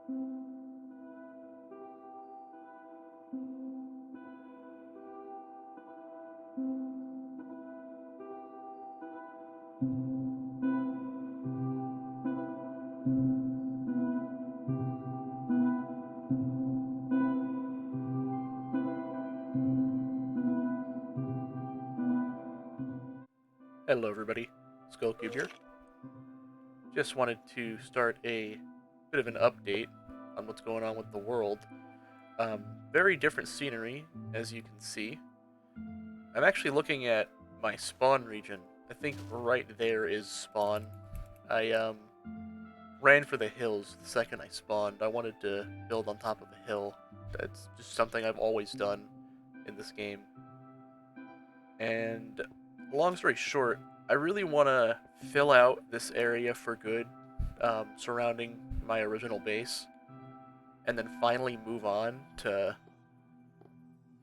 Hello everybody, Skullcube here. Just wanted to start a bit of an update on what's going on with the world. Very different scenery, as you can see. I'm actually looking at my spawn region. I think right there is spawn. I ran for the hills the second I spawned. I wanted to build on top of a hill. That's just something I've always done in this game. And long story short, I really want to fill out this area for good, surrounding my original base, and then finally move on to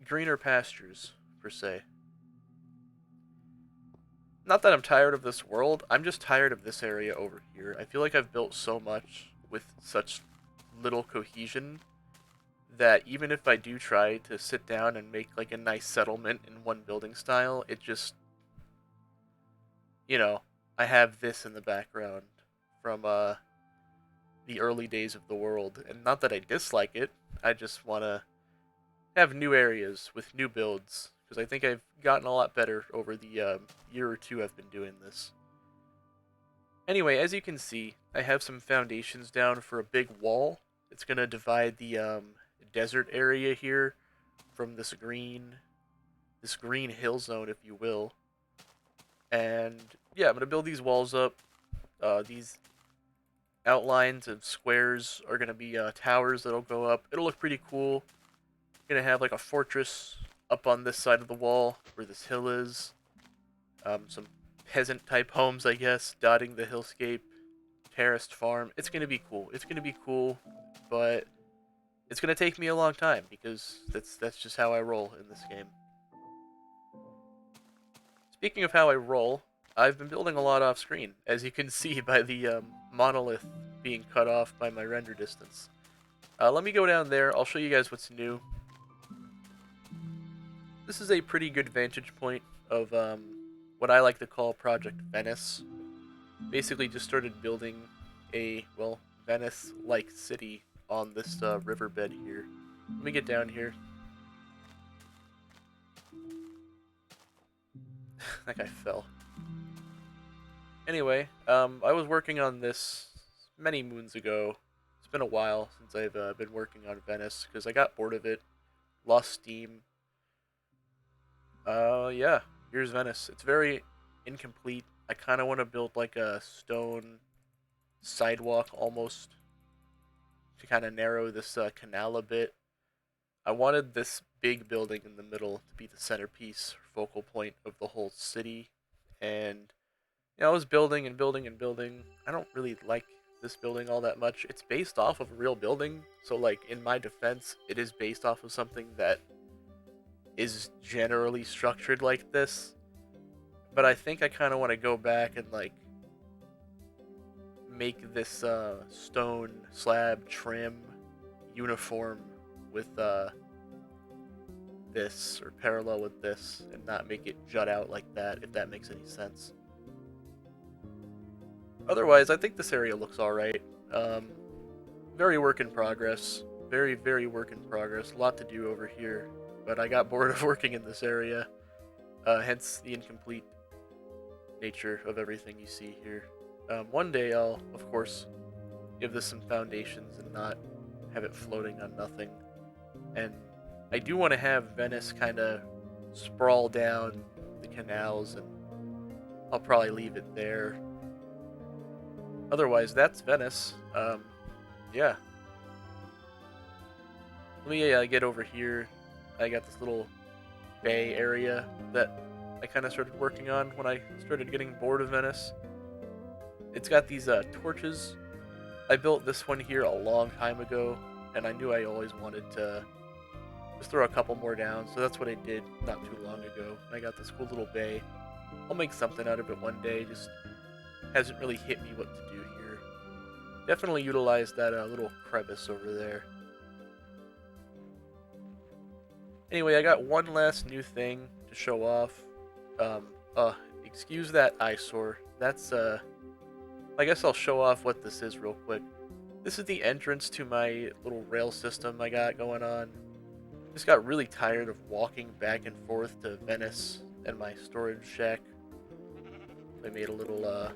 greener pastures, per se. Not that I'm tired of this world, I'm just tired of this area over here. I feel like I've built so much with such little cohesion that even if I do try to sit down and make like a nice settlement in one building style, it just, you know, I have this in the background from the early days of the world, and not that I dislike it. I just want to have new areas with new builds because I think I've gotten a lot better over the year or two I've been doing this. Anyway, as you can see, I have some foundations down for a big wall. It's gonna divide the desert area here from this green hill zone, if you will. And yeah, I'm gonna build these walls up. These outlines of squares are gonna be towers that'll go up. It'll look pretty cool. Gonna have like a fortress up on this side of the wall where this hill is. Some peasant type homes, I guess, dotting the hillscape. Terraced farm. It's gonna be cool. It's gonna be cool, but it's gonna take me a long time because that's just how I roll in this game. Speaking of how I roll, I've been building a lot off screen, as you can see by the monolith being cut off by my render distance. Let me go down there. I'll show you guys what's new. This is a pretty good vantage point of what I like to call Project Venice. Basically just started building a, well, Venice-like city on this riverbed here. Let me get down here. That guy fell. Anyway, I was working on this many moons ago. It's been a while since I've been working on Venice because I got bored of it, lost steam. Yeah, here's Venice. It's very incomplete. I kind of want to build like a stone sidewalk almost to kind of narrow this canal a bit. I wanted this big building in the middle to be the centerpiece, focal point of the whole city. And I was building and building and building. I don't really like this building all that much. It's based off of a real building, so like in my defense, it is based off of something that is generally structured like this. But I think I kind of want to go back and like make this stone slab trim uniform with this, or parallel with this, and not make it jut out like that, if that makes any sense. Otherwise, I think this area looks alright. Very work in progress. Very, very work in progress. A lot to do over here, but I got bored of working in this area. Hence the incomplete nature of everything you see here. One day I'll, of course, give this some foundations and not have it floating on nothing. And I do want to have Venice kind of sprawl down the canals, and I'll probably leave it there. Otherwise, that's Venice. Yeah. Let me get over here. I got this little bay area that I kind of started working on when I started getting bored of Venice. It's got these torches. I built this one here a long time ago, and I knew I always wanted to just throw a couple more down, so that's what I did not too long ago. I got this cool little bay. I'll make something out of it one day, just hasn't really hit me what to do here. Definitely utilize that little crevice over there. Anyway, I got one last new thing to show off. Um, excuse that eyesore. That's, I guess I'll show off what this is real quick. This is the entrance to my little rail system I got going on. Just got really tired of walking back and forth to Venice and my storage shack. I made a little,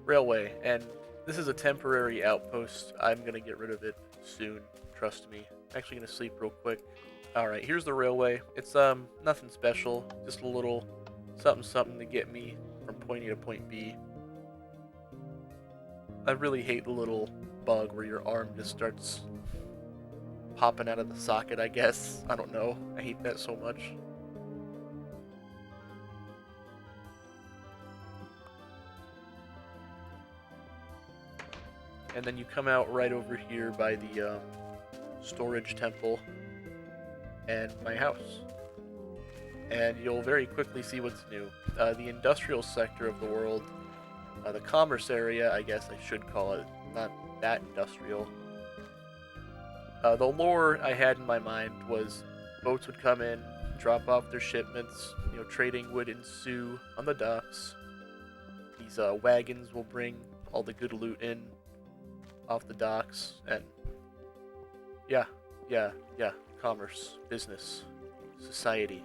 railway, and this is a temporary outpost. I'm gonna get rid of it soon, trust me. I'm actually gonna sleep real quick. Alright, here's the railway. It's nothing special, just a little something to get me from point A to point B. I really hate the little bug where your arm just starts popping out of the socket, I guess. I don't know. I hate that so much. And then you come out right over here by the storage temple and my house. And you'll very quickly see what's new. The industrial sector of the world, the commerce area, I guess I should call it, not that industrial. The lore I had in my mind was boats would come in, drop off their shipments, trading would ensue on the docks. These wagons will bring all the good loot in off the docks, and yeah, commerce, business, society,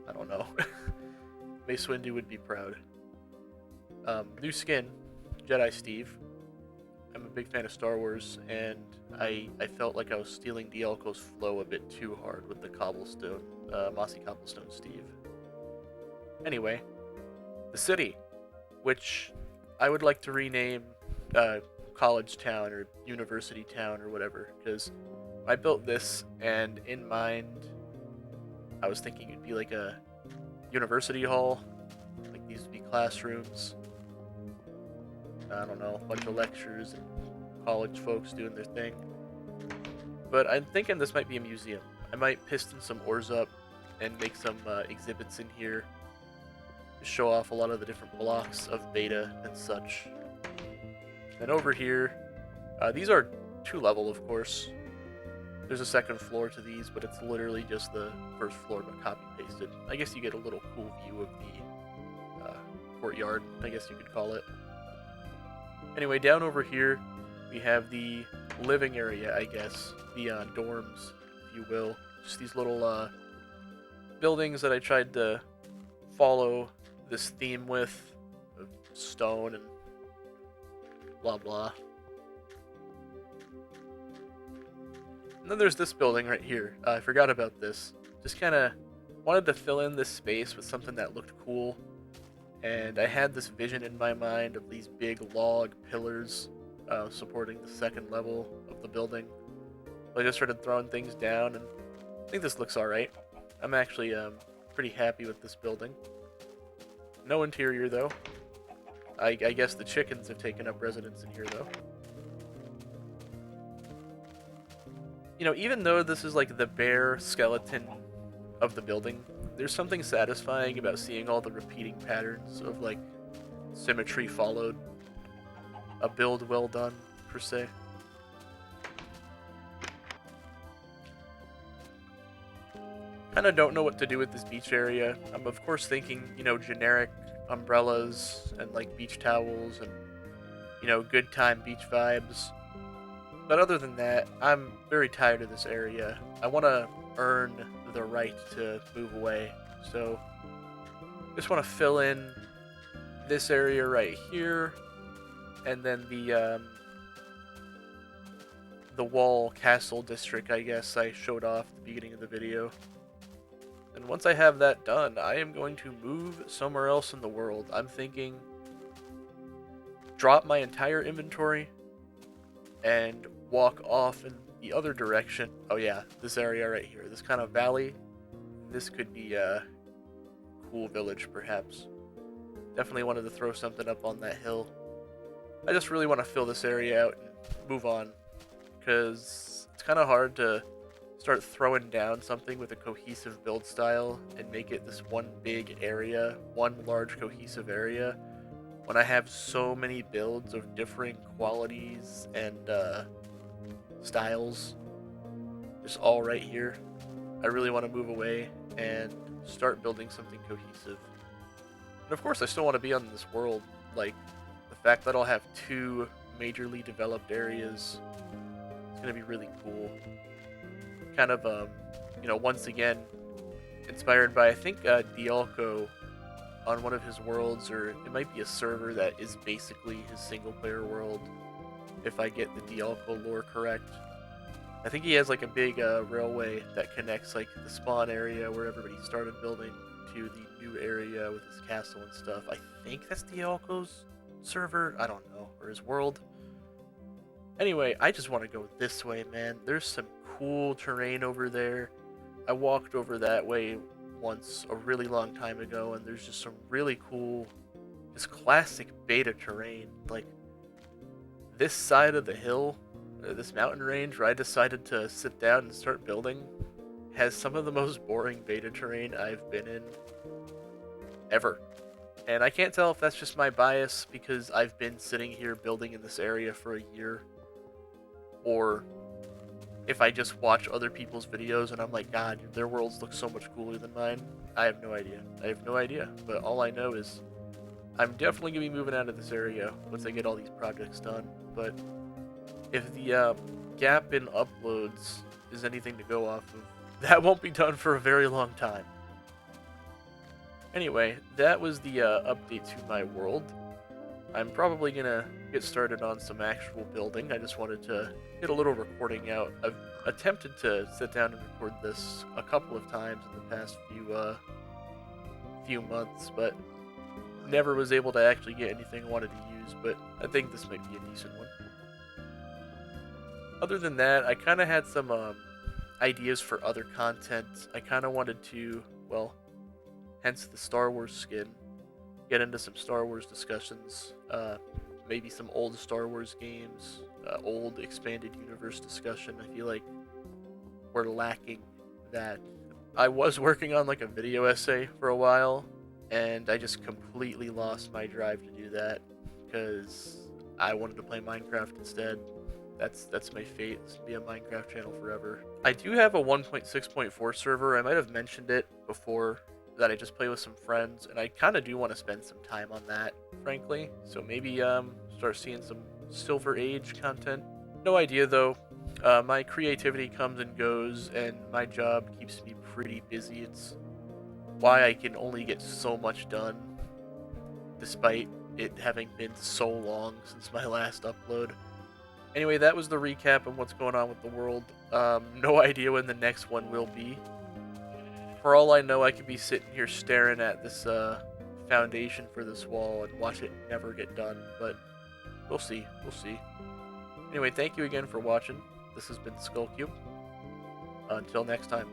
I don't know. Mace Windu would be proud. New skin, Jedi Steve. I'm a big fan of Star Wars, and I felt like I was stealing Dialco's flow a bit too hard with the cobblestone, mossy cobblestone Steve. Anyway, the city, which I would like to rename College Town or University Town or whatever, because I built this, and in mind, I was thinking it'd be like a university hall, like these would be classrooms. I don't know, a bunch of lectures and college folks doing their thing. But I'm thinking this might be a museum. I might piston some ores up and make some exhibits in here to show off a lot of the different blocks of beta and such. Then over here, these are 2-level, of course. There's a second floor to these, but it's literally just the first floor but copy-pasted. I guess you get a little cool view of the courtyard, I guess you could call it. Anyway, down over here, we have the living area, I guess. The dorms, if you will. Just these little buildings that I tried to follow this theme with, of stone and blah blah. And then there's this building right here. I forgot about this. Just kind of wanted to fill in this space with something that looked cool. And I had this vision in my mind of these big log pillars supporting the second level of the building. So I just started throwing things down, and I think this looks alright. I'm actually pretty happy with this building. No interior, though. I guess the chickens have taken up residence in here, though. Even though this is like the bare skeleton of the building, there's something satisfying about seeing all the repeating patterns of, like, symmetry followed. A build well done, per se. Kinda don't know what to do with this beach area. I'm of course thinking, generic umbrellas and, like, beach towels and, good time beach vibes. But other than that, I'm very tired of this area. I want to earn the right to move away. So, just want to fill in this area right here, and then the wall castle district, I guess, I showed off at the beginning of the video. And once I have that done, I am going to move somewhere else in the world. I'm thinking drop my entire inventory and walk off in the other direction. Oh yeah, this area right here, this kind of valley. This could be a cool village, perhaps. Definitely wanted to throw something up on that hill. I just really want to fill this area out and move on, because it's kind of hard to start throwing down something with a cohesive build style and make it this one big area, one large cohesive area, when I have so many builds of differing qualities and styles just all right here. I really want to move away and start building something cohesive. And of course, I still want to be on this world. Like, the fact that I'll have two majorly developed areas is going to be really cool. Kind of, once again, inspired by, I think, Dialco on one of his worlds, or it might be a server that is basically his single-player world, if I get the Dialco lore correct. I think he has like a big railway that connects like the spawn area where everybody started building to the new area with his castle and stuff. I think that's Dialco's server. I don't know, or his world. Anyway, I just want to go this way, man. There's some cool terrain over there. I walked over that way once a really long time ago, and there's just some really cool, just classic beta terrain. Like, this side of the hill, this mountain range where I decided to sit down and start building, has some of the most boring beta terrain I've been in ever. And I can't tell if that's just my bias because I've been sitting here building in this area for a year, or if I just watch other people's videos and I'm like, God, their worlds look so much cooler than mine. I have no idea. But all I know is I'm definitely going to be moving out of this area once I get all these projects done. But if the gap in uploads is anything to go off of, that won't be done for a very long time. Anyway, that was the update to my world. I'm probably going to get started on some actual building. I just wanted to get a little recording out. I've attempted to sit down and record this a couple of times in the past few months, but never was able to actually get anything I wanted to use, but I think this might be a decent one. Other than that, I kind of had some ideas for other content. I kind of wanted to, well, hence the Star Wars skin, get into some Star Wars discussions, maybe some old Star Wars games, old expanded universe discussion. I feel like we're lacking that. I was working on like a video essay for a while, and I just completely lost my drive to do that because I wanted to play Minecraft instead. That's my fate, is to be a Minecraft channel forever. I do have a 1.6.4 server. I might have mentioned it before, that I just play with some friends, and I kind of do want to spend some time on that, frankly. So maybe start seeing some Silver Age content. No idea though. My creativity comes and goes, and my job keeps me pretty busy. It's why I can only get so much done, despite it having been so long since my last upload. Anyway, that was the recap of what's going on with the world. No idea when the next one will be. For all I know, I could be sitting here staring at this foundation for this wall and watch it never get done, but we'll see. Anyway, thank you again for watching. This has been Skull Cube. Until next time.